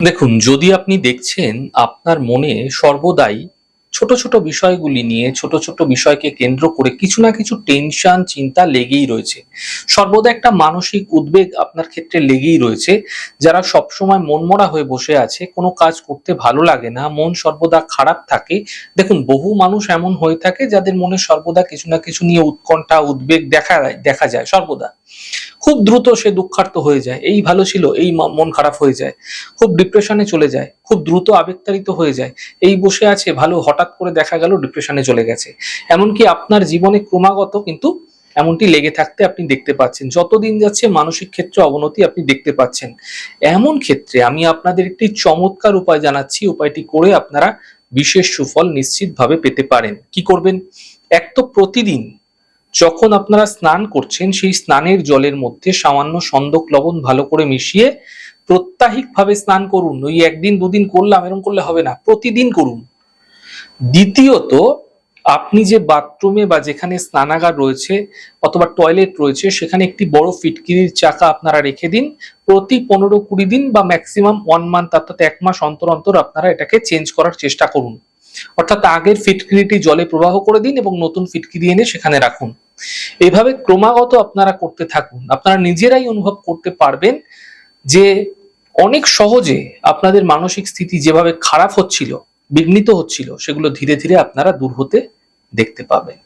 দেখুন, যদি আপনি দেখছেন আপনার মনে সর্বদাই ছোট, ছোট বিষয়গুলি নিয়ে ছোট, ছোট বিষয়কে কেন্দ্র করে কিছু না কিছু টেনশন, চিন্তা লেগেই রয়েছে। সর্বদা একটা মানসিক উদ্বেগ আপনার ক্ষেত্রে লেগেই রয়েছে। যারা সবসময় মনমরা হয়ে বসে আছে, কোনো কাজ করতে ভালো লাগে না, মন সর্বদা খারাপ থাকে। দেখুন, বহু মানুষ এমন হয়ে থাকে যাদের মনে সর্বদা কিছু না কিছু নিয়ে উৎকণ্ঠা, উদ্বেগ দেখা যায় সর্বদা। খুব দ্রুত সে দুঃখার্ত হয়ে যায়। এই ভালো ছিল, এই মন খারাপ হয়ে যায়। খুব ডিপ্রেশনে চলে যায়। খুব দ্রুত আবেগতাড়িত হয়ে যায়। এই বসে আছে ভালো, হঠাৎ করে দেখা গেল ডিপ্রেশনে চলে গেছে। এমনকি আপনার জীবনে ক্রমাগত কিন্তু এমনটি লেগে থাকতে আপনি দেখতে পাচ্ছেন। যত দিন যাচ্ছে মানসিক ক্ষেত্রে অবনতি আপনি দেখতে পাচ্ছেন। এমন ক্ষেত্রে আমি আপনাদের একটি চমৎকার উপায় জানাচ্ছি। উপায়টি করে আপনারা বিশেষ সুফল নিশ্চিতভাবে পেতে পারেন। কি করবেন? এক তো প্রতিদিন যখন আপনারা স্নান করছেন সেই স্নানের জলের মধ্যে সামান্য সন্দক লবণ ভালো করে মিশিয়ে প্রত্যাহিকভাবে স্নান করুন। ওই একদিন দুদিন করলাম এরকম করলে হবে না, প্রতিদিন করুন। দ্বিতীয়ত, আপনি যে বাথরুমে বা যেখানে স্নানাগার রয়েছে অথবা টয়লেট রয়েছে সেখানে একটি বড় ফিটকিরির চাকা আপনারা রেখে দিন। প্রতি 15-20 দিন বা ম্যাক্সিমাম 1 মান্থ অর্থাৎ 1 মাস অন্তর অন্তর আপনারা এটাকে চেঞ্জ করার চেষ্টা করুন। অর্থাৎ আগের ফিটকিরিটি জলে প্রবাহ করে দিন এবং নতুন ফিটকিরি এনে সেখানে রাখুন। এভাবে ক্রমাগত আপনারা করতে থাকুন। আপনারা নিজেরাই অনুভব করতে পারবেন যে অনেক সহজে আপনাদের মানসিক স্থিতি যেভাবে খারাপ হচ্ছিল, বিঘ্নিত হচ্ছিল, সেগুলো ধীরে ধীরে আপনারা দূর হতে দেখতে পাবেন।